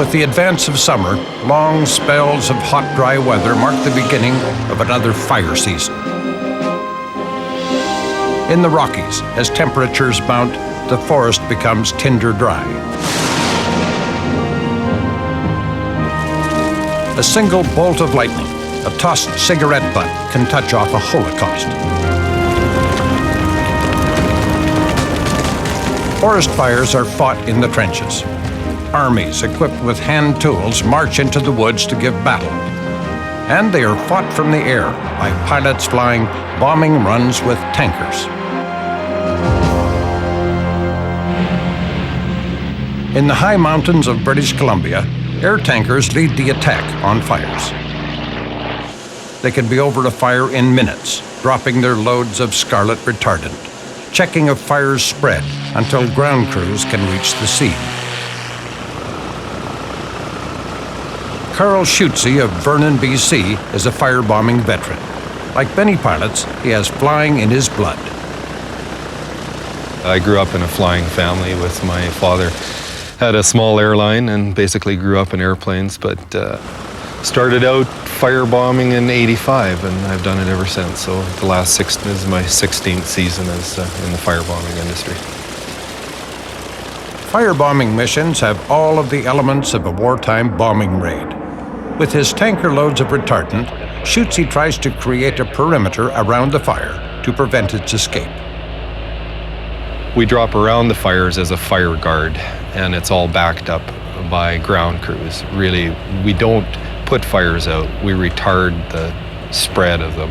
With the advance of summer, long spells of hot, dry weather mark the beginning of another fire season. In the Rockies, as temperatures mount, the forest becomes tinder dry. A single bolt of lightning, a tossed cigarette butt, can touch off a holocaust. Forest fires are fought in the trenches. Armies equipped with hand tools march into the woods to give battle. And they are fought from the air by pilots flying bombing runs with tankers. In the high mountains of British Columbia, air tankers lead the attack on fires. They can be over a fire in minutes, dropping their loads of scarlet retardant, checking if fires spread until ground crews can reach the scene. Carl Schutze of Vernon, BC is a firebombing veteran. Like many pilots, he has flying in his blood. I grew up in a flying family with my father. Had a small airline and basically grew up in airplanes, but started out firebombing in '85 and I've done it ever since. So the last this is my 16th season as in the firebombing industry. Firebombing missions have all of the elements of a wartime bombing raid. With his tanker loads of retardant, Schutze tries to create a perimeter around the fire to prevent its escape. We drop around the fires as a fire guard, and it's all backed up by ground crews. Really, we don't put fires out, we retard the spread of them.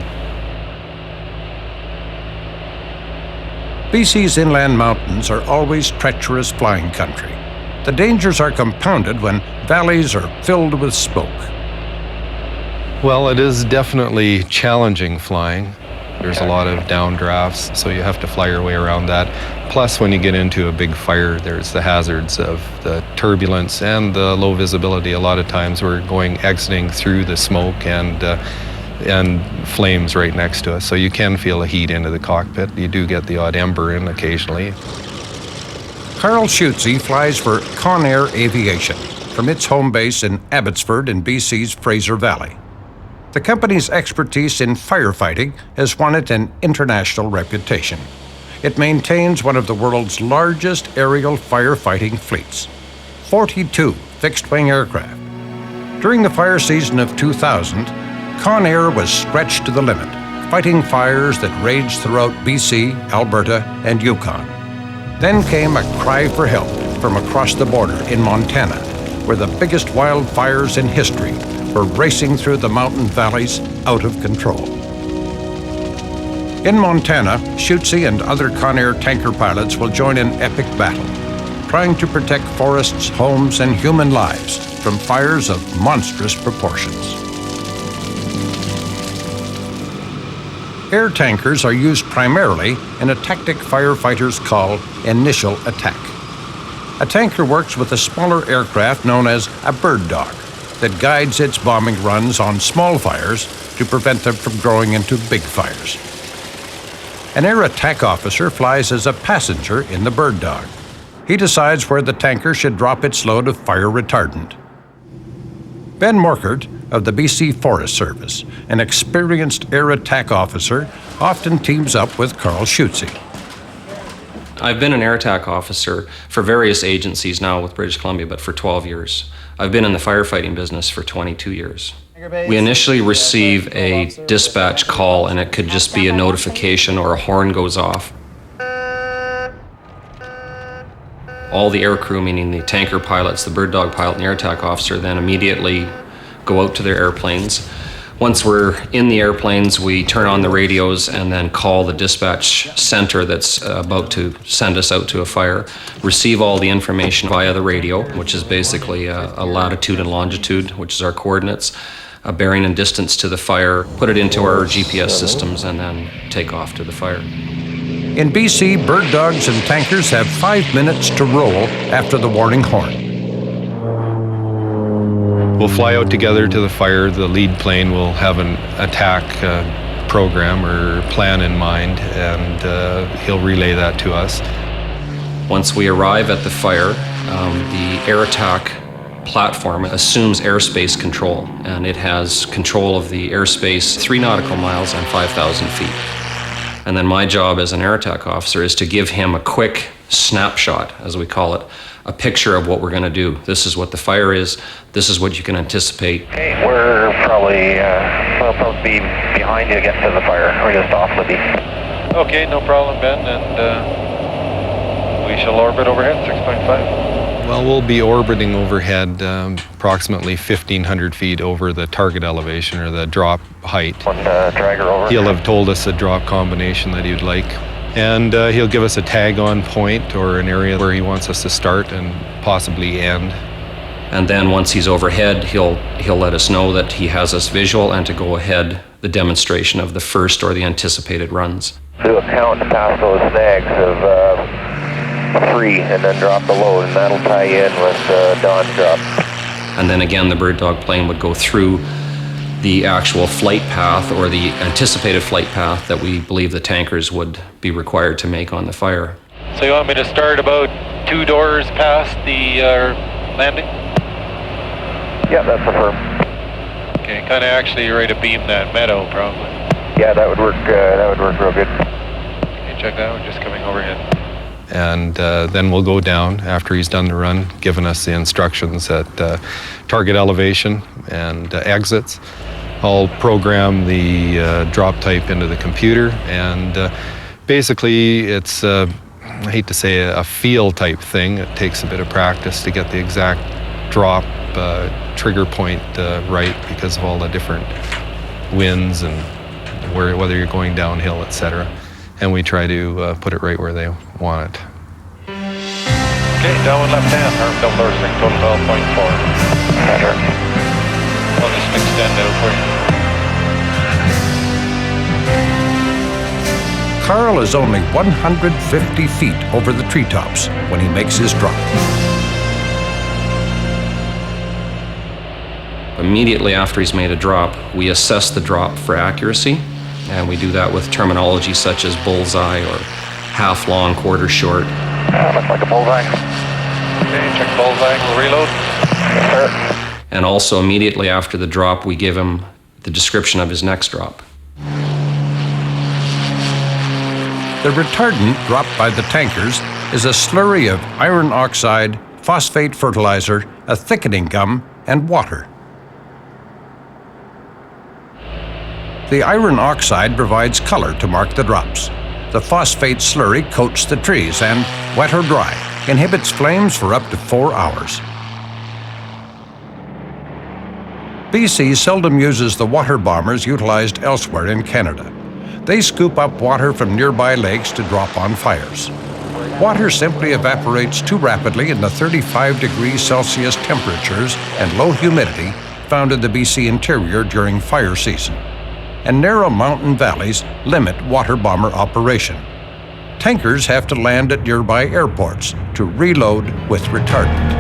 BC's inland mountains are always treacherous flying country. The dangers are compounded when valleys are filled with smoke. Well, it is definitely challenging flying. There's a lot of downdrafts, so you have to fly your way around that. Plus, when you get into a big fire, there's the hazards of the turbulence and the low visibility. A lot of times we're exiting through the smoke and flames right next to us, so you can feel the heat into the cockpit. You do get the odd ember in occasionally. Carl Schutze flies for Conair Aviation from its home base in Abbotsford in BC's Fraser Valley. The company's expertise in firefighting has won it an international reputation. It maintains one of the world's largest aerial firefighting fleets, 42 fixed-wing aircraft. During the fire season of 2000, Conair was stretched to the limit, fighting fires that raged throughout BC, Alberta, and Yukon. Then came a cry for help from across the border in Montana, where the biggest wildfires in history were racing through the mountain valleys out of control. In Montana, Schutze and other Conair tanker pilots will join an epic battle, trying to protect forests, homes, and human lives from fires of monstrous proportions. Air tankers are used primarily in a tactic firefighters call initial attack. A tanker works with a smaller aircraft known as a bird dog that guides its bombing runs on small fires to prevent them from growing into big fires. An air attack officer flies as a passenger in the bird dog. He decides where the tanker should drop its load of fire retardant. Ben Morkert of the BC Forest Service, an experienced air attack officer, often teams up with Carl Schutze. I've been an air attack officer for various agencies now with British Columbia, but for 12 years. I've been in the firefighting business for 22 years. We initially receive a dispatch call, and it could just be a notification or a horn goes off. All the air crew, meaning the tanker pilots, the bird dog pilot, and the air attack officer, then immediately go out to their airplanes. Once we're in the airplanes, we turn on the radios and then call the dispatch center that's about to send us out to a fire, receive all the information via the radio, which is basically a latitude and longitude, which is our coordinates, a bearing and distance to the fire, put it into our GPS systems, and then take off to the fire. In BC, bird dogs and tankers have 5 minutes to roll after the warning horn. We'll fly out together to the fire. The lead plane will have an attack program or plan in mind, and he'll relay that to us. Once we arrive at the fire, the air attack platform assumes airspace control, and it has control of the airspace 3 nautical miles and 5,000 feet. And then my job as an air attack officer is to give him a quick snapshot, as we call it, a picture of what we're going to do. This is what the fire is. This is what you can anticipate. Okay, we'll probably be behind you getting to the fire. We're just off Libby. Okay, no problem, Ben, and we shall orbit overhead, 6.5. Well, we'll be orbiting overhead approximately 1,500 feet over the target elevation, or the drop height. Drag her over. He'll have told us a drop combination that he'd like. And he'll give us a tag-on point, or an area where he wants us to start and possibly end. And then once he's overhead, he'll let us know that he has us visual and to go ahead the demonstration of the first or the anticipated runs. Do a count to pass those snags of 3 and then drop the load, and that'll tie you in with dawn drop. And then again, the bird dog plane would go through the actual flight path, or the anticipated flight path that we believe the tankers would be required to make on the fire. So you want me to start about 2 doors past the landing? Yeah, that's affirmed. Okay, kind of actually you're ready to beam that meadow, probably. Yeah, that would work real good. Okay, check that, we're just coming overhead. And then we'll go down after he's done the run, giving us the instructions at target elevation and exits. I'll program the drop type into the computer, and basically it's, I hate to say, a feel type thing. It takes a bit of practice to get the exact drop trigger point right, because of all the different winds and whether you're going downhill, etc. And we try to put it right where they want it. Okay, downwind left hand, arm double door swing, total 12.4. Roger. I'll just extend out for you. Carl is only 150 feet over the treetops when he makes his drop. Immediately after he's made a drop, we assess the drop for accuracy, and we do that with terminology such as bullseye or half long, quarter short. Looks like a bullseye. Okay, check bullseye, we'll reload. Yes, sir. And also immediately after the drop, we give him the description of his next drop. The retardant dropped by the tankers is a slurry of iron oxide, phosphate fertilizer, a thickening gum, and water. The iron oxide provides color to mark the drops. The phosphate slurry coats the trees and, wet or dry, inhibits flames for up to 4 hours. BC seldom uses the water bombers utilized elsewhere in Canada. They scoop up water from nearby lakes to drop on fires. Water simply evaporates too rapidly in the 35 degrees Celsius temperatures and low humidity found in the BC interior during fire season. And narrow mountain valleys limit water bomber operation. Tankers have to land at nearby airports to reload with retardant.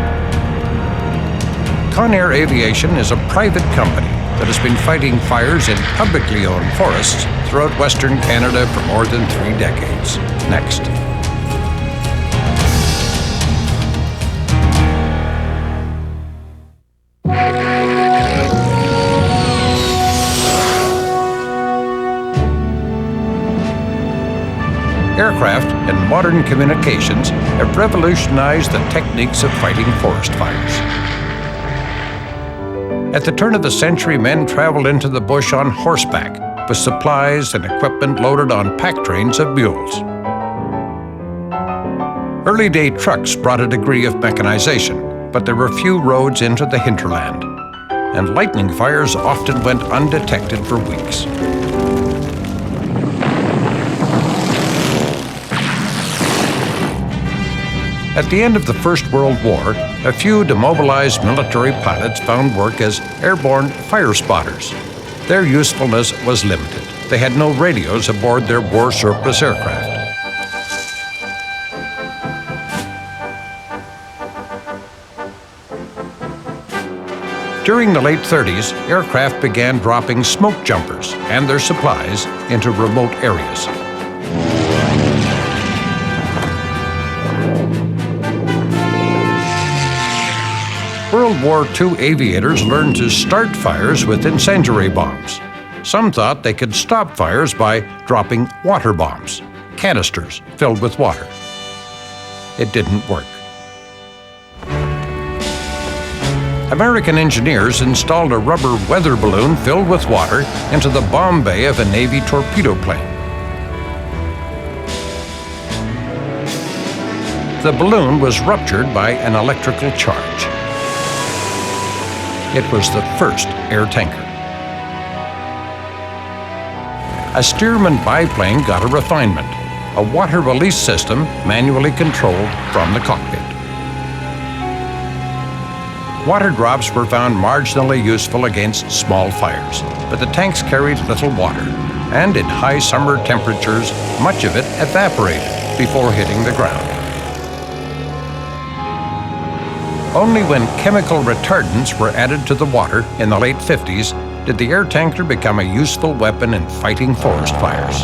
Conair Aviation is a private company that has been fighting fires in publicly owned forests throughout Western Canada for more than 3 decades. Next. Aircraft and modern communications have revolutionized the techniques of fighting forest fires. At the turn of the century, men traveled into the bush on horseback with supplies and equipment loaded on pack trains of mules. Early day trucks brought a degree of mechanization, but there were few roads into the hinterland, and lightning fires often went undetected for weeks. At the end of the First World War, a few demobilized military pilots found work as airborne fire spotters. Their usefulness was limited. They had no radios aboard their war surplus aircraft. During the late 30s, aircraft began dropping smoke jumpers and their supplies into remote areas. World War II aviators learned to start fires with incendiary bombs. Some thought they could stop fires by dropping water bombs, canisters filled with water. It didn't work. American engineers installed a rubber weather balloon filled with water into the bomb bay of a Navy torpedo plane. The balloon was ruptured by an electrical charge. It was the first air tanker. A Stearman biplane got a refinement, a water release system manually controlled from the cockpit. Water drops were found marginally useful against small fires, but the tanks carried little water, and in high summer temperatures, much of it evaporated before hitting the ground. Only when chemical retardants were added to the water in the late 50s did the air tanker become a useful weapon in fighting forest fires.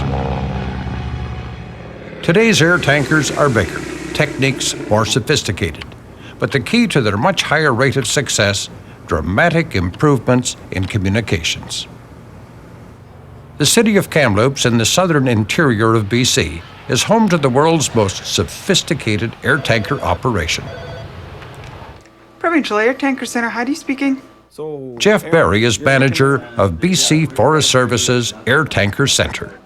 Today's air tankers are bigger, techniques more sophisticated, but the key to their much higher rate of success, dramatic improvements in communications. The city of Kamloops in the southern interior of BC is home to the world's most sophisticated air tanker operation. Provincial Air Tanker Centre, Heidi speaking. Jeff Berry is manager of BC Forest Service's Air Tanker Centre.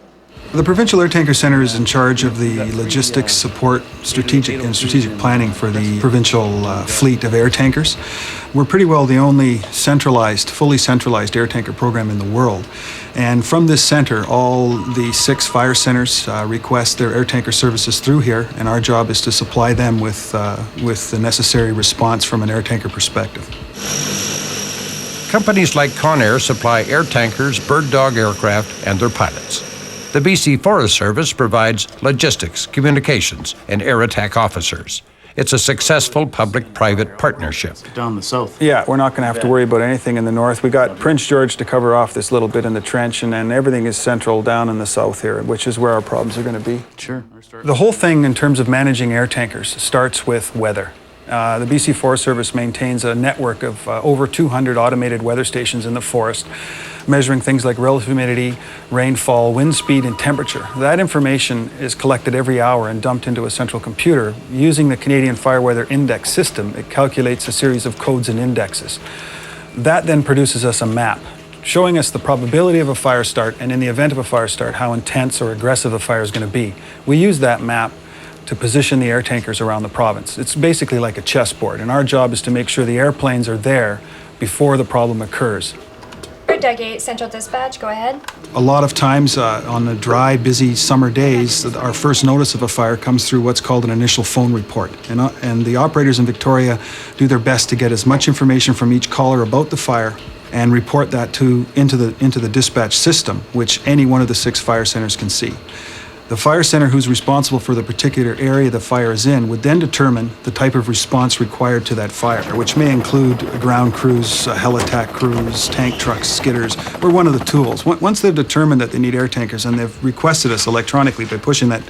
The Provincial Air Tanker Centre is in charge of the logistics support, strategic planning for the provincial fleet of air tankers. We're pretty well the only fully centralized air tanker program in the world. And from this centre, all the 6 fire centres request their air tanker services through here, and our job is to supply them with the necessary response from an air tanker perspective. Companies like Conair supply air tankers, Bird Dog aircraft, and their pilots. The BC Forest Service provides logistics, communications, and air attack officers. It's a successful public-private partnership. Down the south. Yeah, we're not going to have to worry about anything in the north. We got Prince George to cover off this little bit in the trench, and then everything is central down in the south here, which is where our problems are going to be. Sure. The whole thing in terms of managing air tankers starts with weather. The BC Forest Service maintains a network of over 200 automated weather stations in the forest, measuring things like relative humidity, rainfall, wind speed, and temperature. That information is collected every hour and dumped into a central computer. Using the Canadian Fire Weather Index system, it calculates a series of codes and indexes. That then produces us a map, showing us the probability of a fire start, and in the event of a fire start, how intense or aggressive the fire is going to be. We use that map to position the air tankers around the province. It's basically like a chessboard, and our job is to make sure the airplanes are there before the problem occurs. Doug 8, Central Dispatch, go ahead. A lot of times on the dry, busy summer days, our first notice of a fire comes through what's called an initial phone report. And the operators in Victoria do their best to get as much information from each caller about the fire and report that into the dispatch system, which any one of the 6 fire centers can see. The fire center who's responsible for the particular area the fire is in would then determine the type of response required to that fire, which may include ground crews, heliattack crews, tank trucks, skidders. We're one of the tools. Once they've determined that they need air tankers and they've requested us electronically by pushing that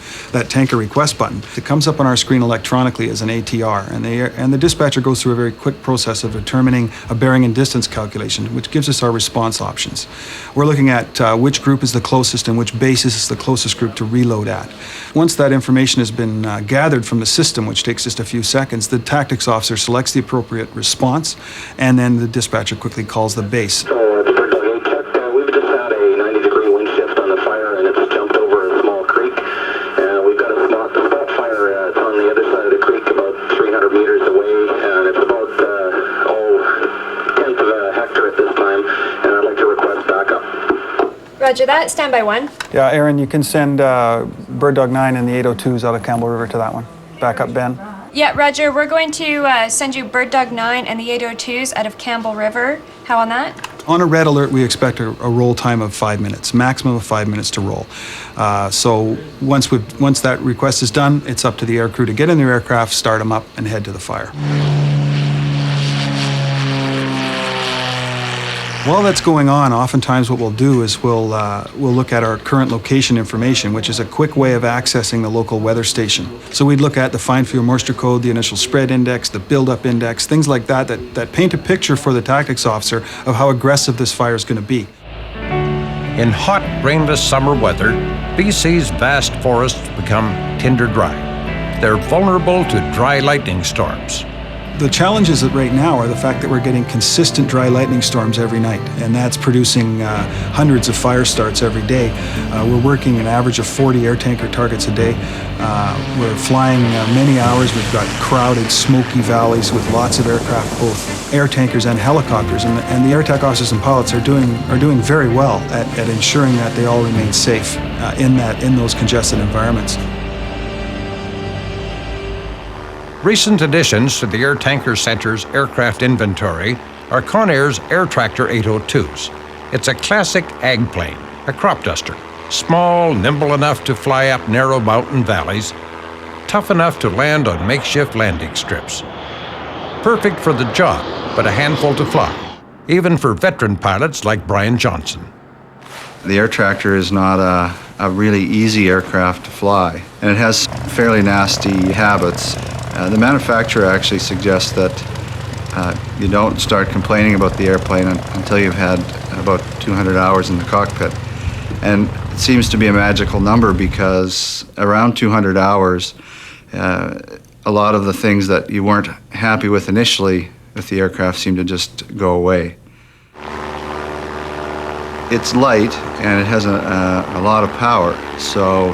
tanker request button, it comes up on our screen electronically as an ATR, and the dispatcher goes through a very quick process of determining a bearing and distance calculation, which gives us our response options. We're looking at which group is the closest and which base is the closest group to reload at. Once that information has been gathered from the system, which takes just a few seconds, the tactics officer selects the appropriate response, and then the dispatcher quickly calls the base. So, Bird Dog 8 check, we've just had a 90-degree wind shift on the fire, and it's jumped over a small creek. We've got a spot fire. It's on the other side of the creek, about 300 meters away, and it's about, tenth of a hectare at this time, and I'd like to request backup. Roger that. Standby 1. Yeah, Aaron, you can send Bird Dog 9 and the 802s out of Campbell River to that one. Back up, Ben. Yeah, Roger. We're going to send you Bird Dog 9 and the 802s out of Campbell River. How on that? On a red alert, we expect a roll time of 5 minutes, maximum of 5 minutes to roll. So once that request is done, it's up to the air crew to get in their aircraft, start them up, and head to the fire. While that's going on, oftentimes what we'll do is we'll look at our current location information, which is a quick way of accessing the local weather station. So we'd look at the fine fuel moisture code, the initial spread index, the buildup index, things like that paint a picture for the tactics officer of how aggressive this fire is going to be. In hot, rainless summer weather, BC's vast forests become tinder dry. They're vulnerable to dry lightning storms. The challenges right now are the fact that we're getting consistent dry lightning storms every night, and that's producing hundreds of fire starts every day. We're working an average of 40 air tanker targets a day. We're flying many hours. We've got crowded, smoky valleys with lots of aircraft, both air tankers and helicopters, and the air attack officers and pilots are doing very well at ensuring that they all remain safe in those congested environments. Recent additions to the Air Tanker Centre's aircraft inventory are Conair's Air Tractor 802s. It's a classic ag plane, a crop duster, small, nimble enough to fly up narrow mountain valleys, tough enough to land on makeshift landing strips. Perfect for the job, but a handful to fly, even for veteran pilots like Brian Johnson. The Air Tractor is not a really easy aircraft to fly, and it has fairly nasty habits. The manufacturer actually suggests that you don't start complaining about the airplane until you've had about 200 hours in the cockpit. And it seems to be a magical number because around 200 hours, a lot of the things that you weren't happy with initially with the aircraft seem to just go away. It's light and it has a lot of power, so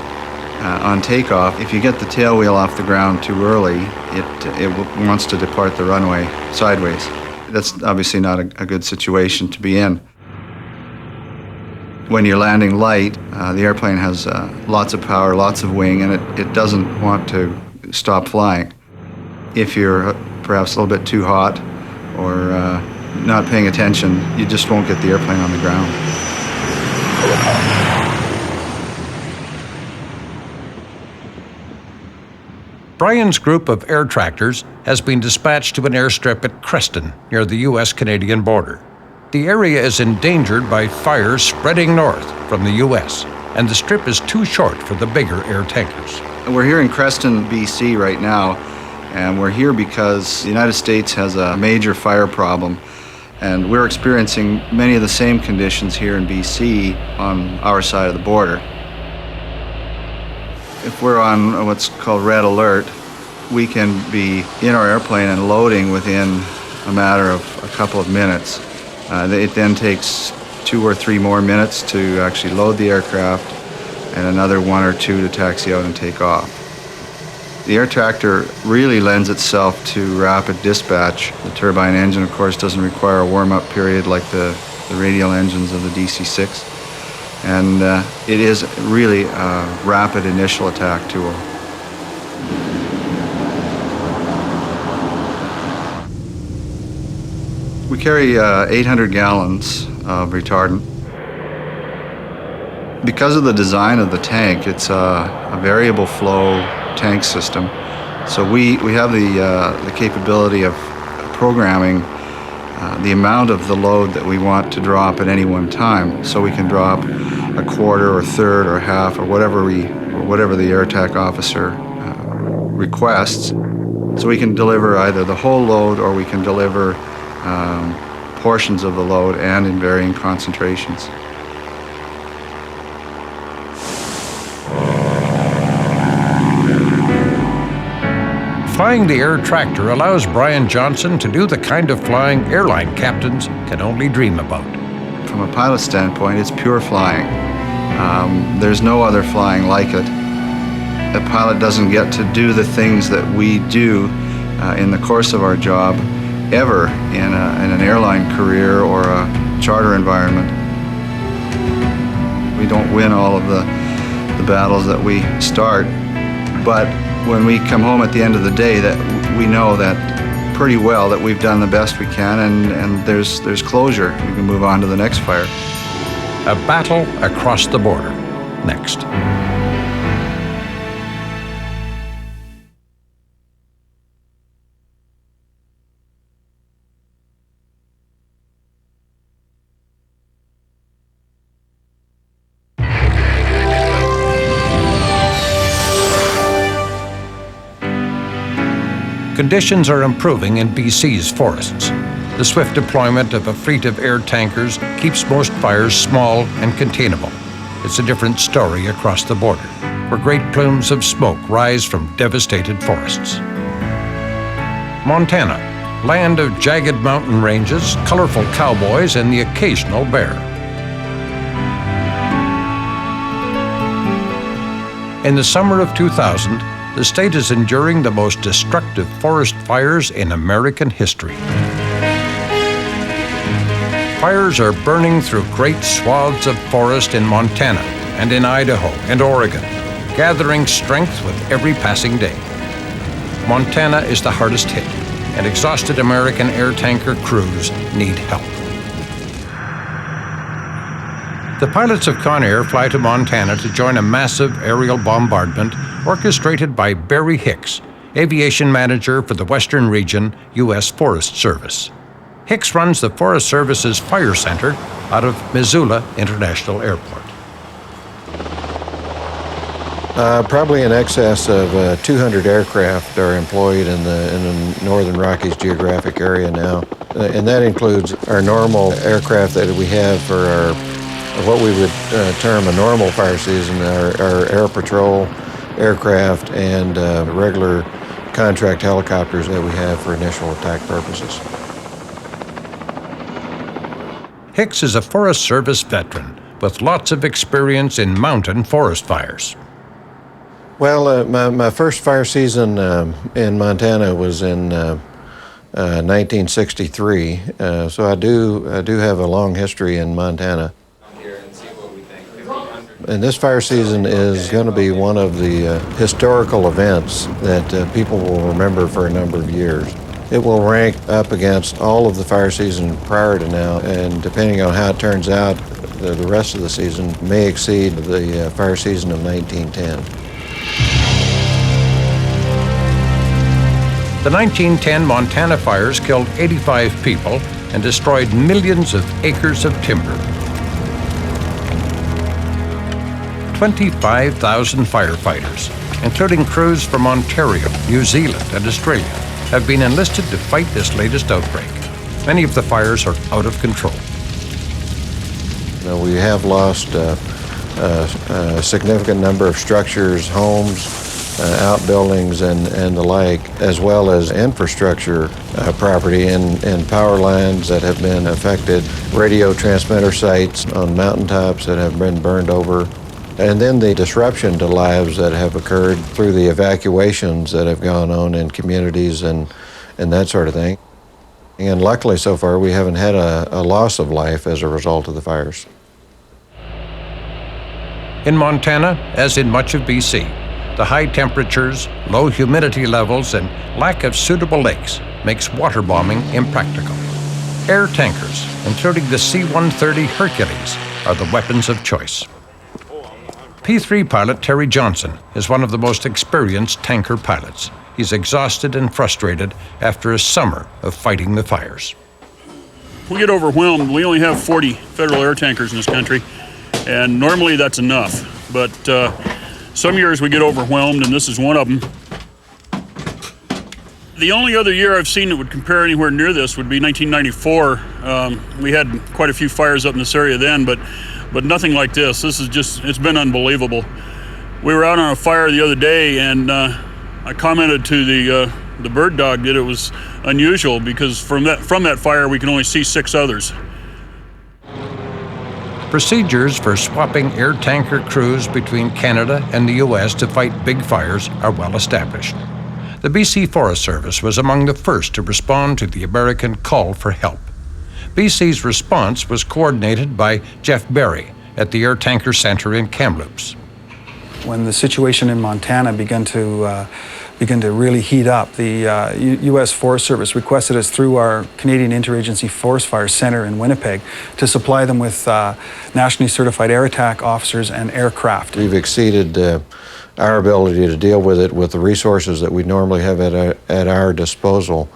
on takeoff, if you get the tail wheel off the ground too early, it wants to depart the runway sideways. That's obviously not a good situation to be in. When you're landing light, the airplane has lots of power, lots of wing, and it doesn't want to stop flying. If you're perhaps a little bit too hot or not paying attention, you just won't get the airplane on the ground. Brian's group of air tractors has been dispatched to an airstrip at Creston, near the U.S.-Canadian border. The area is endangered by fires spreading north from the U.S., and the strip is too short for the bigger air tankers. We're here in Creston, BC right now, and we're here because the United States has a major fire problem, and we're experiencing many of the same conditions here in BC on our side of the border. If we're on what's called red alert, we can be in our airplane and loading within a matter of a couple of minutes. It then takes 2 or 3 more minutes to actually load the aircraft and another 1 or 2 to taxi out and take off. The air tractor really lends itself to rapid dispatch. The turbine engine, of course, doesn't require a warm-up period like the radial engines of the DC-6. And it is really a rapid initial attack tool. We carry 800 gallons of retardant. Because of the design of the tank, it's a variable flow tank system. So we have the capability of programming the amount of the load that we want to drop at any one time. So we can drop a quarter or third or half or whatever the air attack officer requests. So we can deliver either the whole load or we can deliver portions of the load and in varying concentrations. Flying the air tractor allows Brian Johnson to do the kind of flying airline captains can only dream about. From a pilot standpoint, it's pure flying. There's no other flying like it. A pilot doesn't get to do the things that we do in the course of our job ever in an airline career or a charter environment. We don't win all of the battles that we start, but when we come home at the end of the day, that we know that pretty well that we've done the best we can, and there's closure. We can move on to the next fire. A battle across the border. Next. conditions are improving in BC's forests. The swift deployment of a fleet of air tankers keeps most fires small and containable. It's a different story across the border, where great plumes of smoke rise from devastated forests. Montana, land of jagged mountain ranges, colorful cowboys, and the occasional bear. In the summer of 2000, the state is enduring the most destructive forest fires in American history. Fires are burning through great swaths of forest in Montana and in Idaho and Oregon, gathering strength with every passing day. Montana is the hardest hit, and exhausted American air tanker crews need help. The pilots of Conair fly to Montana to join a massive aerial bombardment orchestrated by Barry Hicks, aviation manager for the Western Region, U.S. Forest Service. Hicks runs the Forest Service's Fire Center out of Missoula International Airport. Probably in excess of 200 aircraft are employed in the Northern Rockies geographic area now. And that includes our normal aircraft that we have for our, what we would term a normal fire season, our air patrol aircraft and regular contract helicopters that we have for initial attack purposes. Hicks is a Forest Service veteran with lots of experience in mountain forest fires. Well, my first fire season in Montana was in 1963, so I do have a long history in Montana. And this fire season is going to be one of the historical events that people will remember for a number of years. It will rank up against all of the fire season prior to now, and depending on how it turns out, the rest of the season may exceed the fire season of 1910. The 1910 Montana fires killed 85 people and destroyed millions of acres of timber. 25,000 firefighters, including crews from Ontario, New Zealand, and Australia, have been enlisted to fight this latest outbreak. Many of the fires are out of control. We have lost a significant number of structures, homes, outbuildings, and the like, as well as infrastructure property and power lines that have been affected, radio transmitter sites on mountaintops that have been burned over, and then the disruption to lives that have occurred through the evacuations that have gone on in communities and that sort of thing. And luckily, so far, we haven't had a loss of life as a result of the fires. In Montana, as in much of BC, the high temperatures, low humidity levels, and lack of suitable lakes makes water bombing impractical. Air tankers, including the C-130 Hercules, are the weapons of choice. P-3 pilot Terry Johnson is one of the most experienced tanker pilots. He's exhausted and frustrated after a summer of fighting the fires. We get overwhelmed. We only have 40 federal air tankers in this country, and normally that's enough. But some years we get overwhelmed, and this is one of them. The only other year I've seen that would compare anywhere near this would be 1994. We had quite a few fires up in this area then, but nothing like this. This is just, it's been unbelievable. We were out on a fire the other day, and I commented to the bird dog that it was unusual because from that fire we can only see 6 others. Procedures for swapping air tanker crews between Canada and the U.S. to fight big fires are well established. The BC Forest Service was among the first to respond to the American call for help. BC's response was coordinated by Jeff Berry at the Air Tanker Center in Kamloops. When the situation in Montana began to really heat up, the U.S. Forest Service requested us through our Canadian Interagency Forest Fire Center in Winnipeg to supply them with nationally certified air attack officers and aircraft. We've exceeded our ability to deal with it with the resources that we normally have at our disposal.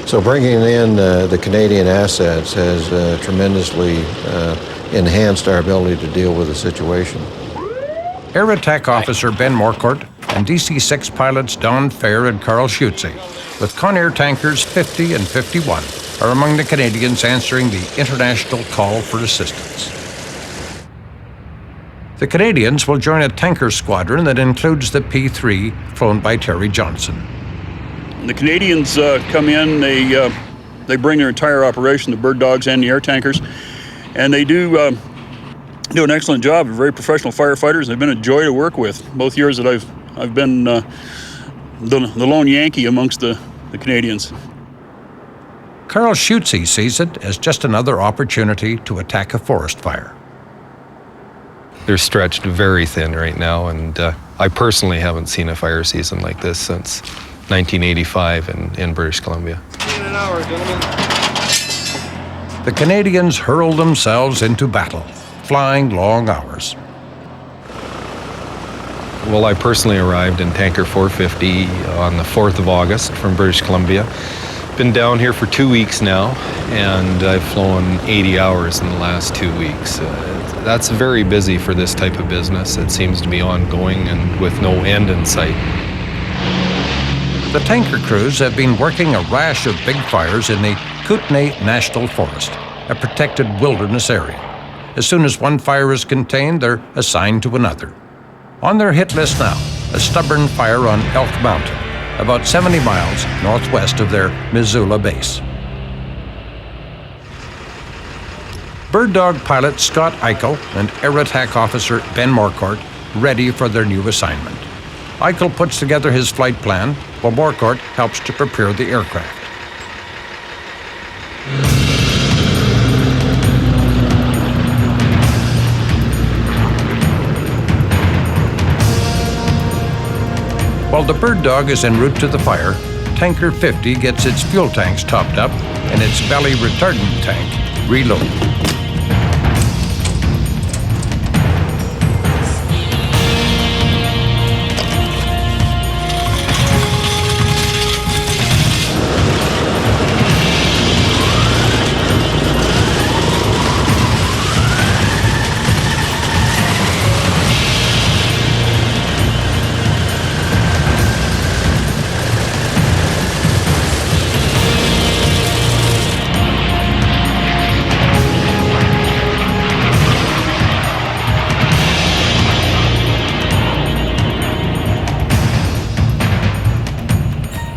So bringing in the Canadian assets has tremendously enhanced our ability to deal with the situation. Air Attack Officer Ben Morcourt and DC-6 pilots Don Fair and Carl Schutze with Conair tankers 50 and 51 are among the Canadians answering the international call for assistance. The Canadians will join a tanker squadron that includes the P3 flown by Terry Johnson. The Canadians come in, they bring their entire operation, the bird dogs and the air tankers, and they do an excellent job. They're very professional firefighters. They've been a joy to work with. Both years that I've been the lone Yankee amongst the Canadians. Carl Schutze sees it as just another opportunity to attack a forest fire. They're stretched very thin right now, and I personally haven't seen a fire season like this since 1985 in British Columbia. The Canadians hurled themselves into battle, flying long hours. Well, I personally arrived in Tanker 450 on the 4th of August from British Columbia. Been down here for 2 weeks now, and I've flown 80 hours in the last 2 weeks. That's very busy for this type of business. It seems to be ongoing and with no end in sight. The tanker crews have been working a rash of big fires in the Kootenay National Forest, a protected wilderness area. As soon as one fire is contained, they're assigned to another. On their hit list now, a stubborn fire on Elk Mountain, about 70 miles northwest of their Missoula base. Bird Dog pilot Scott Eichel and Air Attack Officer Ben Morcourt ready for their new assignment. Eichel puts together his flight plan, while Morcourt helps to prepare the aircraft. While the Bird Dog is en route to the fire, Tanker 50 gets its fuel tanks topped up and its belly retardant tank reloaded.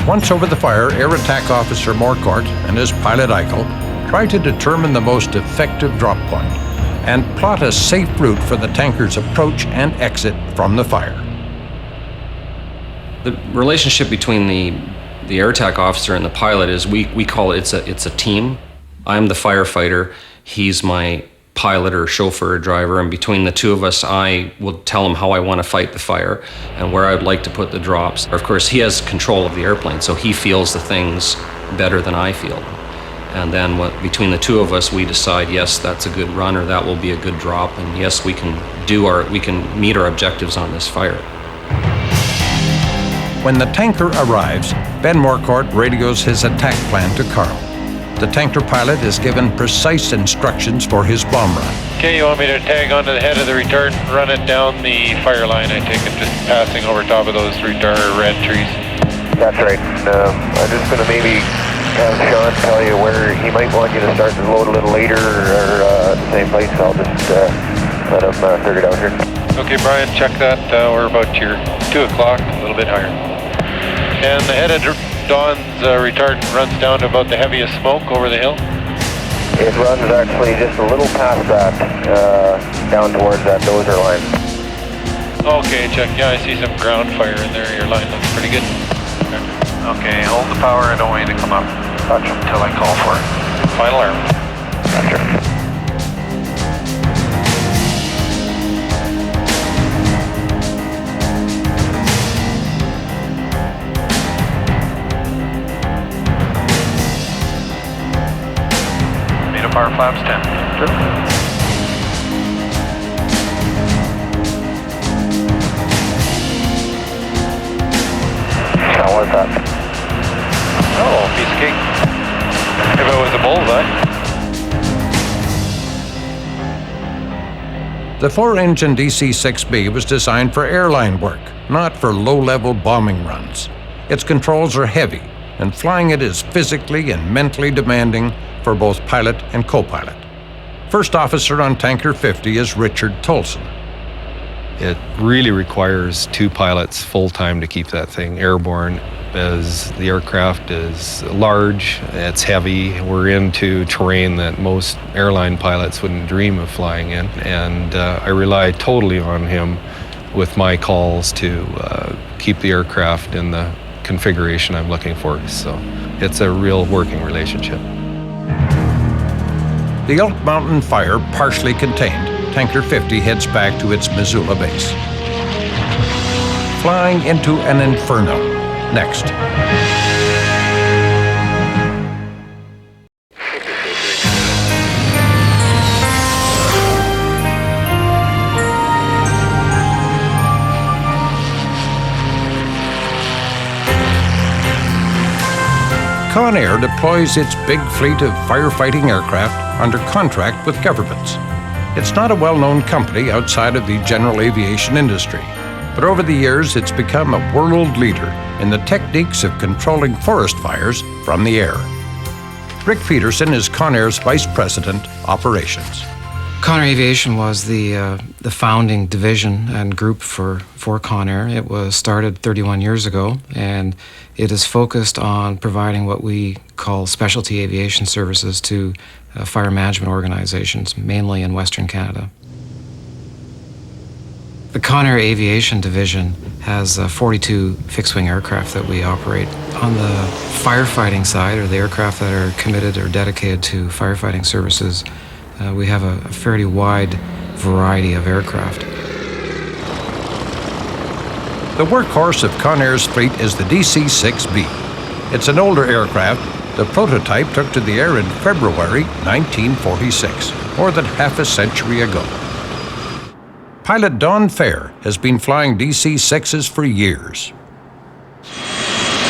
Once over the fire, Air Attack Officer Morcourt and his pilot Eichel try to determine the most effective drop point and plot a safe route for the tanker's approach and exit from the fire. The relationship between the Air Attack Officer and the pilot is we call it it's a team. I'm the firefighter, he's my pilot or chauffeur or driver, and between the two of us, I will tell him how I want to fight the fire and where I'd like to put the drops. Of course, he has control of the airplane, so he feels the things better than I feel. And then between the two of us, we decide, yes, that's a good run, or that will be a good drop, and yes, we can meet our objectives on this fire. When the tanker arrives, Ben Morcourt radios his attack plan to Carl. The tanker pilot is given precise instructions for his bomb run. Okay, you want me to tag onto the head of the retardant and run it down the fire line, I take it, just passing over top of those retardant red trees? That's right. I'm just going to maybe have Sean tell you where he might want you to start the load a little later or at the same place. I'll just let him figure it out here. Okay, Brian, check that. We're about your 2 o'clock, a little bit higher. And the head of Dawn's retardant runs down to about the heaviest smoke over the hill? It runs actually just a little past that, down towards that dozer line. Okay, check. Yeah, I see some ground fire in there. Your line looks pretty good. Okay, hold the power and don't wait to come up. Gotcha. Until I call for it. Final alarm. Gotcha. Power flaps 10. Sure. How was that? Oh, piece of cake. If it was a bullseye. The 4-engine DC-6B was designed for airline work, not for low-level bombing runs. Its controls are heavy, and flying it is physically and mentally demanding for both pilot and co-pilot. First officer on Tanker 50 is Richard Tolson. It really requires 2 pilots full-time to keep that thing airborne, as the aircraft is large, it's heavy, we're into terrain that most airline pilots wouldn't dream of flying in, and I rely totally on him with my calls to keep the aircraft in the configuration I'm looking for, so it's a real working relationship. The Elk Mountain fire partially contained, Tanker 50 heads back to its Missoula base. Flying into an inferno, next. Conair deploys its big fleet of firefighting aircraft under contract with governments. It's not a well-known company outside of the general aviation industry, but over the years it's become a world leader in the techniques of controlling forest fires from the air. Rick Peterson is Conair's Vice President, Operations. Conair Aviation was the founding division and group for Conair. It was started 31 years ago, and it is focused on providing what we call specialty aviation services to fire management organizations, mainly in Western Canada. The Conair Aviation division has 42 fixed-wing aircraft that we operate. On the firefighting side, or the aircraft that are committed or dedicated to firefighting services, we have a fairly wide variety of aircraft. The workhorse of Conair's fleet is the DC-6B. It's an older aircraft. The prototype took to the air in February 1946, more than half a century ago. Pilot Don Fair has been flying DC-6s for years.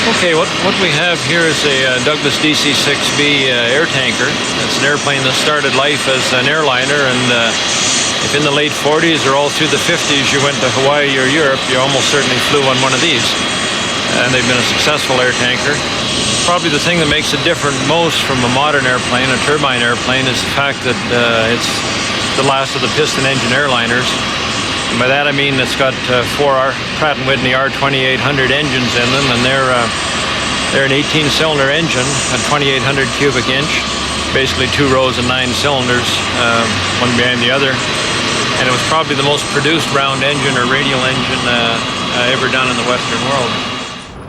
Okay, what we have here is a Douglas DC-6B air tanker. It's an airplane that started life as an airliner, and if in the late 40s or all through the 50s you went to Hawaii or Europe, you almost certainly flew on one of these. And they've been a successful air tanker. Probably the thing that makes it different most from a modern airplane, a turbine airplane, is the fact that it's the last of the piston engine airliners. And by that I mean it's got 4 Pratt & Whitney R2800 engines in them, and they're an 18-cylinder engine, a 2800 cubic inch, basically 2 rows of 9 cylinders, one behind the other. And it was probably the most produced round engine or radial engine ever done in the Western world.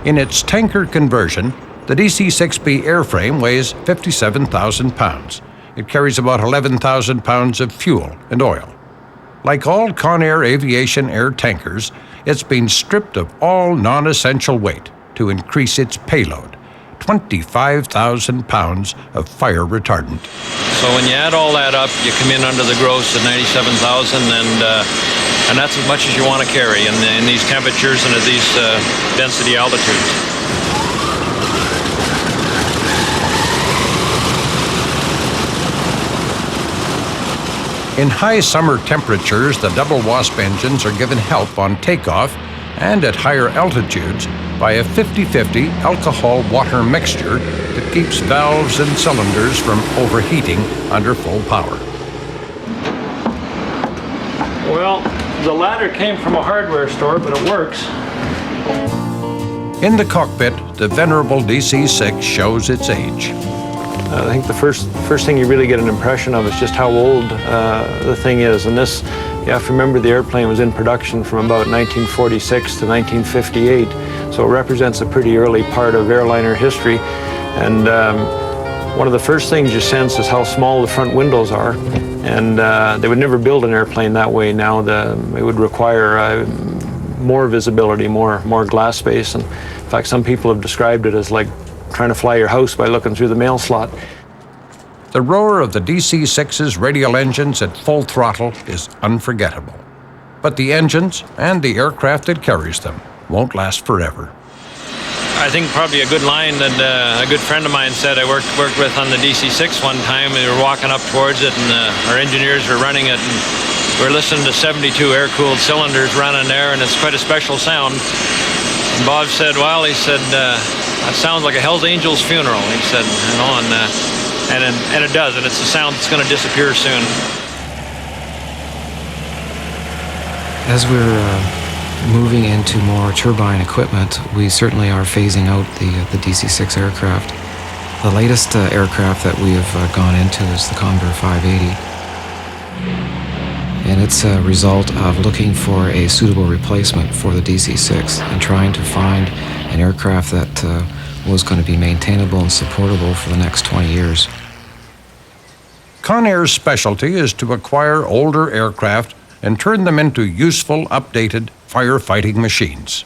In its tanker conversion, the DC-6B airframe weighs 57,000 pounds. It carries about 11,000 pounds of fuel and oil. Like all Conair Aviation air tankers, it's been stripped of all non-essential weight to increase its payload, 25,000 pounds of fire retardant. So when you add all that up, you come in under the gross at 97,000, and that's as much as you want to carry in these temperatures and at these density altitudes. In high summer temperatures, the double WASP engines are given help on takeoff and at higher altitudes by a 50-50 alcohol-water mixture that keeps valves and cylinders from overheating under full power. Well, the ladder came from a hardware store, but it works. In the cockpit, the venerable DC-6 shows its age. I think the first thing you really get an impression of is just how old the thing is. And this, you have to remember, the airplane was in production from about 1946 to 1958, so it represents a pretty early part of airliner history. And one of the first things you sense is how small the front windows are. And they would never build an airplane that way now. It would require more visibility, more glass space. And in fact, some people have described it as like trying to fly your house by looking through the mail slot. The roar of the DC-6's radial engines at full throttle is unforgettable. But the engines and the aircraft that carries them won't last forever. I think probably a good line that a good friend of mine said I worked with on the DC-6 one time. We were walking up towards it, and our engineers were running it, and we were listening to 72 air-cooled cylinders running there, and it's quite a special sound. And Bob said, well, he said, that sounds like a Hell's Angels funeral. He said, and it does, and it's a sound that's going to disappear soon. As we're moving into more turbine equipment, we certainly are phasing out the DC-6 aircraft. The latest aircraft that we have gone into is the Convair 580. And it's a result of looking for a suitable replacement for the DC-6 and trying to find an aircraft that was going to be maintainable and supportable for the next 20 years. Conair's specialty is to acquire older aircraft and turn them into useful, updated firefighting machines.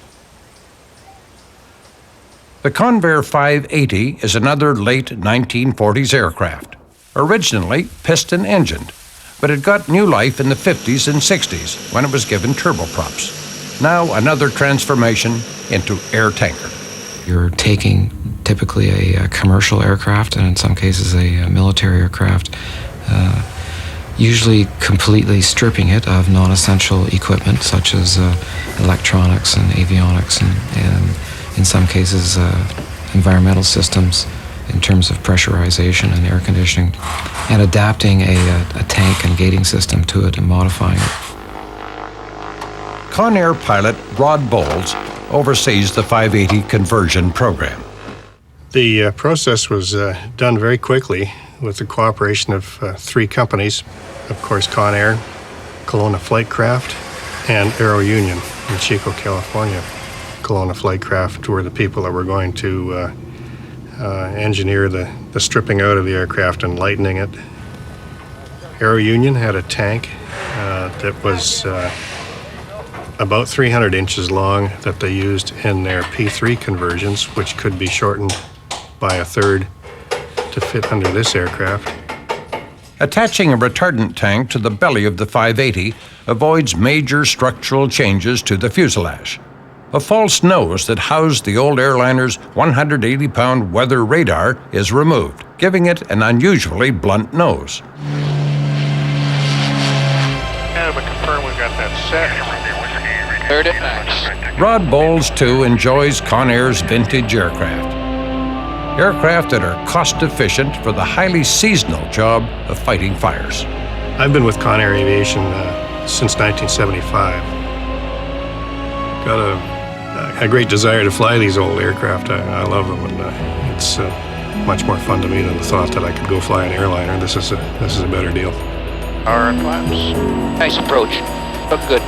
The Convair 580 is another late 1940s aircraft, originally piston-engined, but it got new life in the 50s and 60s when it was given turboprops. Now another transformation into air tanker. You're taking typically a commercial aircraft, and in some cases a military aircraft, usually completely stripping it of non-essential equipment such as electronics and avionics and in some cases environmental systems in terms of pressurization and air conditioning, and adapting a tank and gating system to it and modifying it. Conair pilot Rod Bowles oversees the 580 conversion program. The process was done very quickly with the cooperation of three companies, of course Conair, Kelowna Flightcraft, and Aero Union in Chico, California. Kelowna Flightcraft were the people that were going to engineer the stripping out of the aircraft and lightening it. Aero Union had a tank that was about 300 inches long that they used in their P3 conversions, which could be shortened by a third to fit under this aircraft. Attaching a retardant tank to the belly of the 580 avoids major structural changes to the fuselage. A false nose that housed the old airliner's 180-pound weather radar is removed, giving it an unusually blunt nose. Yeah, but confirm we've got that set. Third at max. Rod Bowles, too, enjoys Conair's vintage aircraft. Aircraft that are cost-efficient for the highly seasonal job of fighting fires. I've been with Conair Aviation since 1975. Got a great desire to fly these old aircraft. I love them, and it's much more fun to me than the thought that I could go fly an airliner. This is a better deal. Power and flaps. Nice approach. Look good.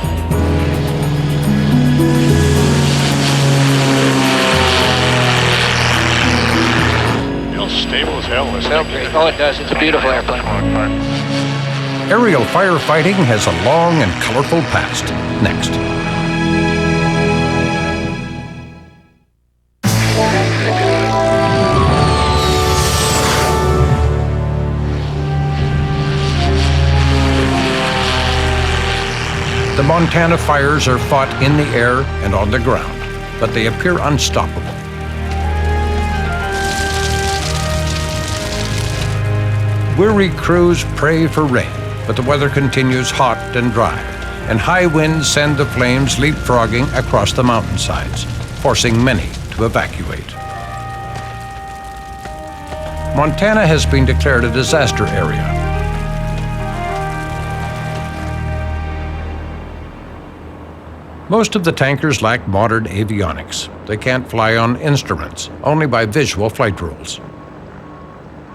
Stable as hell. Oh, it does. It's a beautiful airplane. Aerial firefighting has a long and colorful past. Next. The Montana fires are fought in the air and on the ground, but they appear unstoppable. Weary crews pray for rain, but the weather continues hot and dry, and high winds send the flames leapfrogging across the mountainsides, forcing many to evacuate. Montana has been declared a disaster area. Most of the tankers lack modern avionics. They can't fly on instruments, only by visual flight rules.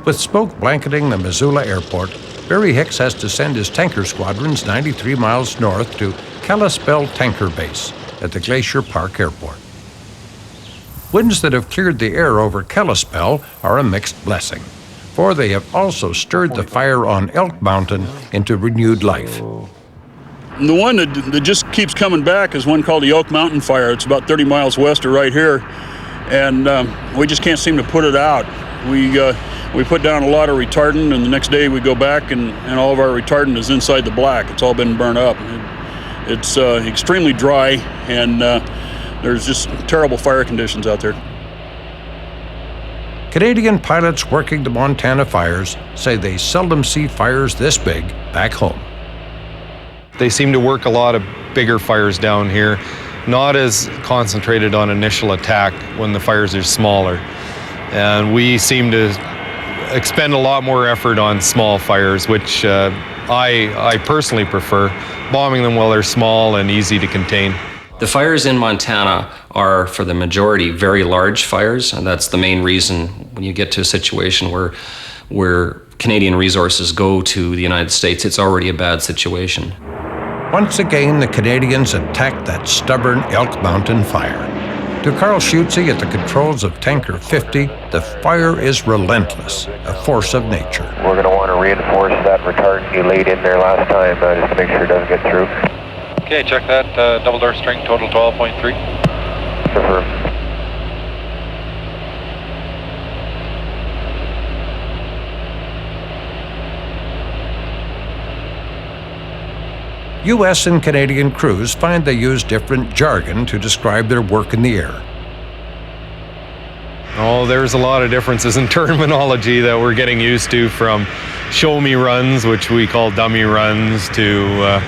With smoke blanketing the Missoula airport, Barry Hicks has to send his tanker squadrons 93 miles north to Kalispell Tanker Base at the Glacier Park Airport. Winds that have cleared the air over Kalispell are a mixed blessing, for they have also stirred the fire on Elk Mountain into renewed life. The one that just keeps coming back is one called the Oak Mountain Fire. It's about 30 miles west of right here, and we just can't seem to put it out. We put down a lot of retardant, and the next day we go back and all of our retardant is inside the black. It's all been burned up. It's extremely dry, and there's just terrible fire conditions out there. Canadian pilots working the Montana fires say they seldom see fires this big back home. They seem to work a lot of bigger fires down here. not as concentrated on initial attack when the fires are smaller. And we seem to expend a lot more effort on small fires, which I personally prefer, bombing them while they're small and easy to contain. The fires in Montana are, for the majority, very large fires, and that's the main reason when you get to a situation where Canadian resources go to the United States, it's already a bad situation. Once again, the Canadians attacked that stubborn Elk Mountain fire. To Carl Schutze at the controls of Tanker 50, the fire is relentless, a force of nature. We're going to want to reinforce that retardant you laid in there last time, just to make sure it doesn't get through. Okay, check that. Double door string, total 12.3. Confirm. U.S. and Canadian crews find they use different jargon to describe their work in the air. Oh, there's a lot of differences in terminology that we're getting used to, from show-me runs, which we call dummy runs, to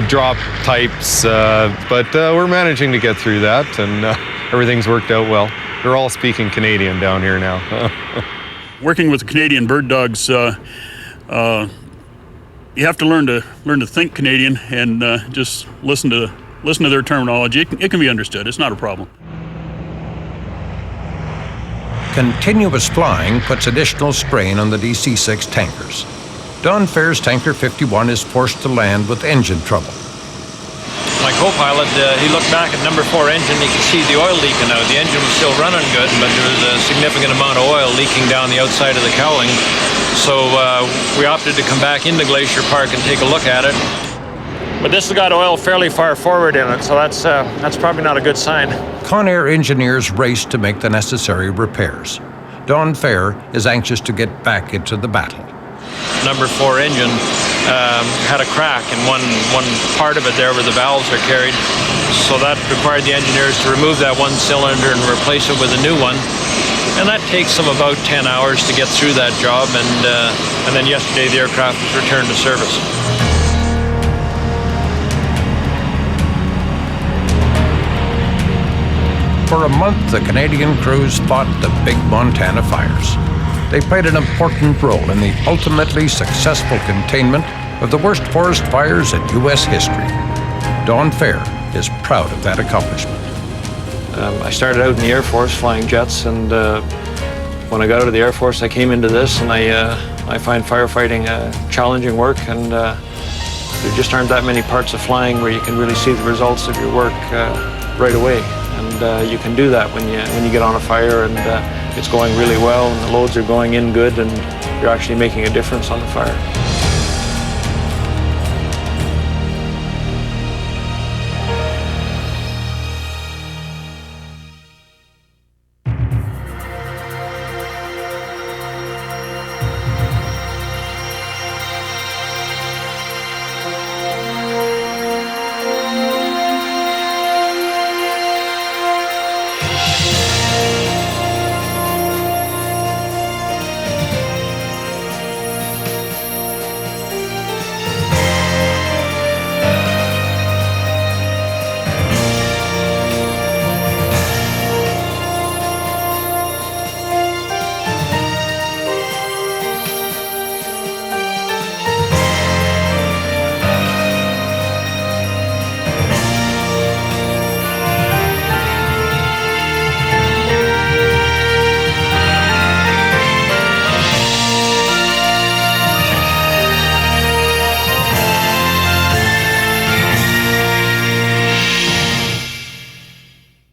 drop types, but we're managing to get through that, and everything's worked out well. They're all speaking Canadian down here now. Working with the Canadian bird dogs, you have to learn to think Canadian and just listen to their terminology. It can be understood. It's not a problem. Continuous flying puts additional strain on the DC-6 tankers. Don Fair's Tanker 51 is forced to land with engine trouble. My co-pilot, he looked back at number 4 engine. He could see the oil leaking out. The engine was still running good, but there was a significant amount of oil leaking down the outside of the cowling. So we opted to come back into Glacier Park and take a look at it. But this has got oil fairly far forward in it, so that's probably not a good sign. Conair engineers race to make the necessary repairs. Don Fair is anxious to get back into the battle. Number 4 engine had a crack in one part of it there where the valves are carried. So that required the engineers to remove that one cylinder and replace it with a new one. And that takes them about 10 hours to get through that job, and then yesterday the aircraft was returned to service. For a month, the Canadian crews fought the big Montana fires. They played an important role in the ultimately successful containment of the worst forest fires in U.S. history. Don Fair is proud of that accomplishment. I started out in the Air Force flying jets, and when I got out of the Air Force, I came into this, and I find firefighting challenging work, and there just aren't that many parts of flying where you can really see the results of your work right away. And you can do that when you get on a fire and it's going really well and the loads are going in good and you're actually making a difference on the fire.